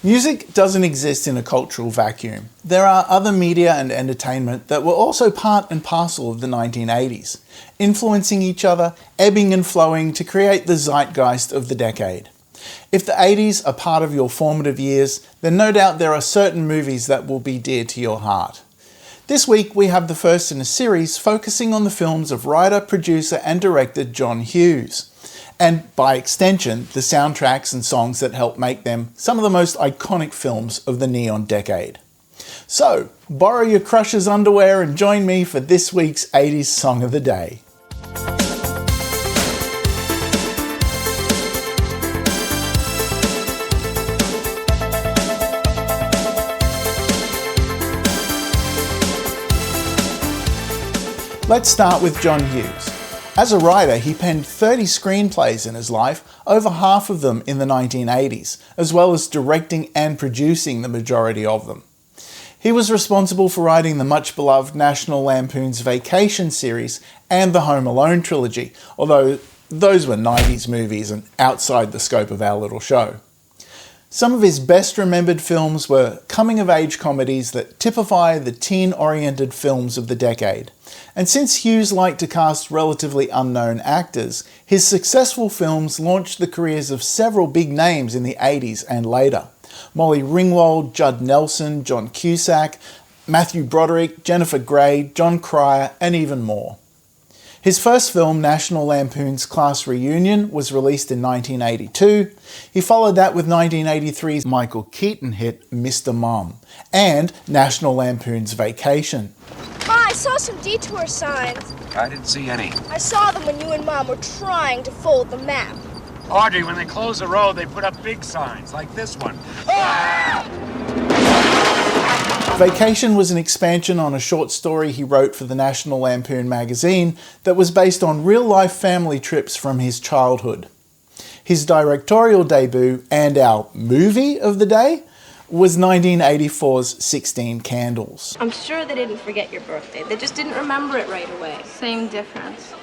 Music doesn't exist in a cultural vacuum. There are other media and entertainment that were also part and parcel of the 1980s, influencing each other, ebbing and flowing to create the zeitgeist of the decade. If the 80s are part of your formative years, then no doubt there are certain movies that will be dear to your heart. This week we have the first in a series focusing on the films of writer, producer and director John Hughes, and by extension the soundtracks and songs that helped make them some of the most iconic films of the neon decade. So, borrow your crush's underwear and join me for this week's 80s Song of the Day. Let's start with John Hughes. As a writer, he penned 30 screenplays in his life, over half of them in the 1980s, as well as directing and producing the majority of them. He was responsible for writing the much-beloved National Lampoon's Vacation series and the Home Alone trilogy, although those were 90s movies and outside the scope of our little show. Some of his best-remembered films were coming-of-age comedies that typify the teen-oriented films of the decade. And since Hughes liked to cast relatively unknown actors, his successful films launched the careers of several big names in the 80s and later. Molly Ringwald, Judd Nelson, John Cusack, Matthew Broderick, Jennifer Grey, John Cryer, and even more. His first film, National Lampoon's Class Reunion, was released in 1982. He followed that with 1983's Michael Keaton hit Mr. Mom and National Lampoon's Vacation. Ma, I saw some detour signs. I didn't see any. I saw them when you and Mom were trying to fold the map. Audrey, when they close the road, they put up big signs, like this one. Vacation was an expansion on a short story he wrote for the National Lampoon magazine that was based on real-life family trips from his childhood. His directorial debut, and our movie of the day, was 1984's 16 Candles. I'm sure they didn't forget your birthday. They just didn't remember it right away. Same difference.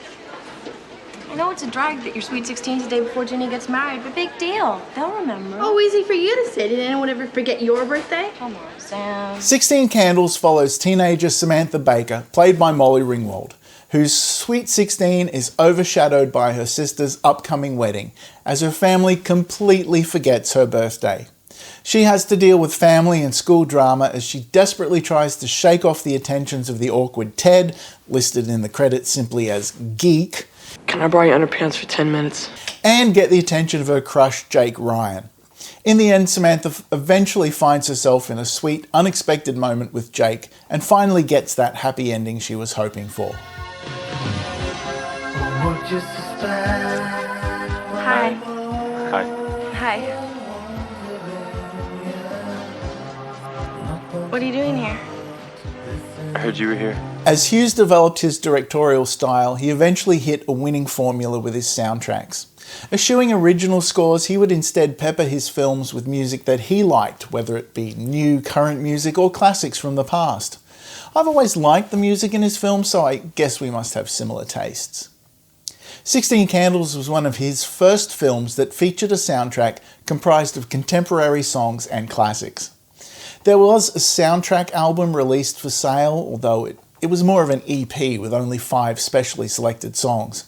I know it's a drag that your sweet 16's the day before Ginny gets married, but big deal. They'll remember. Oh, easy for you to say. Did anyone ever forget your birthday? Come on, Sam. 16 Candles follows teenager Samantha Baker, played by Molly Ringwald, whose sweet 16 is overshadowed by her sister's upcoming wedding, as her family completely forgets her birthday. She has to deal with family and school drama as she desperately tries to shake off the attentions of the awkward Ted, listed in the credits simply as Geek, Can I borrow your underpants for 10 minutes? and get the attention of her crush Jake Ryan. In the end, Samantha eventually finds herself in a sweet, unexpected moment with Jake and finally gets that happy ending she was hoping for. Hi. Hi. Hi. What are you doing here? I heard you were here. As Hughes developed his directorial style, he eventually hit a winning formula with his soundtracks. Eschewing original scores, he would instead pepper his films with music that he liked, whether it be new, current music or classics from the past. I've always liked the music in his films, so I guess we must have similar tastes. 16 Candles was one of his first films that featured a soundtrack comprised of contemporary songs and classics. There was a soundtrack album released for sale, although it was more of an EP with only 5 specially selected songs.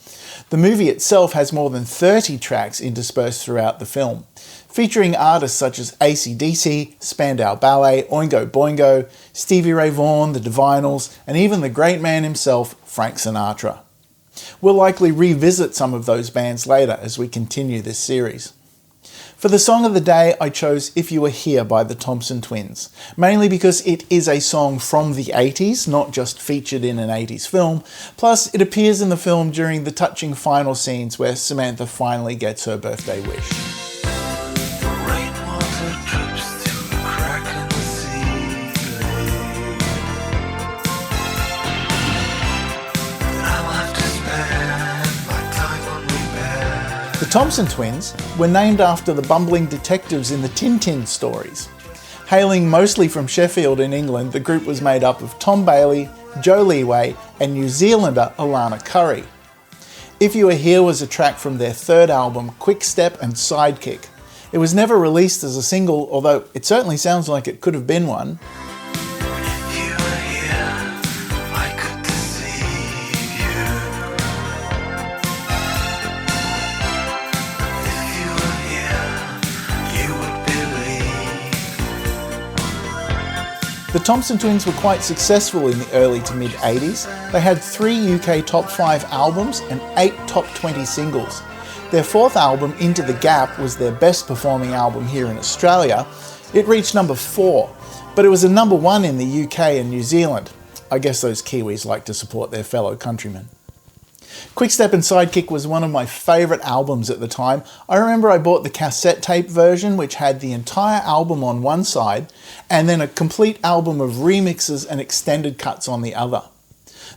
The movie itself has more than 30 tracks interspersed throughout the film, featuring artists such as AC/DC, Spandau Ballet, Oingo Boingo, Stevie Ray Vaughn, the Divinyls, and even the great man himself, Frank Sinatra. We'll likely revisit some of those bands later as we continue this series. For the song of the day, I chose If You Were Here by the Thompson Twins, mainly because it is a song from the 80s, not just featured in an 80s film, plus it appears in the film during the touching final scenes where Samantha finally gets her birthday wish. The Thompson Twins were named after the bumbling detectives in the Tintin stories. Hailing mostly from Sheffield in England, the group was made up of Tom Bailey, Joe Leeway, and New Zealander Alana Curry. If You Were Here was a track from their third album, Quick Step and Sidekick. It was never released as a single, although it certainly sounds like it could have been one. The Thompson Twins were quite successful in the early to mid 80s. They had 3 UK top 5 albums and 8 top 20 singles. Their fourth album, Into the Gap, was their best performing album here in Australia. It reached number 4, but it was a number 1 in the UK and New Zealand. I guess those Kiwis like to support their fellow countrymen. Quickstep and Sidekick was one of my favourite albums at the time. I remember I bought the cassette tape version, which had the entire album on one side, and then a complete album of remixes and extended cuts on the other.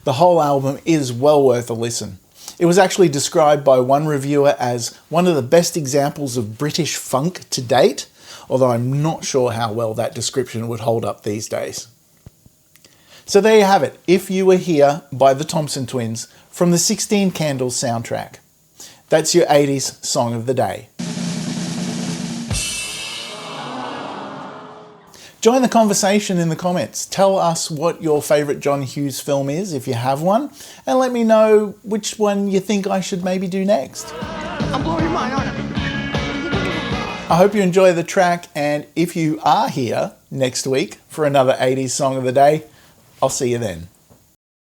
The whole album is well worth a listen. It was actually described by one reviewer as one of the best examples of British funk to date, although I'm not sure how well that description would hold up these days. So there you have it, If You Were Here by the Thompson Twins from the 16 Candles soundtrack. That's your 80s song of the day. Join the conversation in the comments. Tell us what your favourite John Hughes film is, if you have one, and let me know which one you think I should maybe do next. I'm blowing your mind, aren't I? I hope you enjoy the track, and if you are here next week for another 80s song of the day, I'll see you then.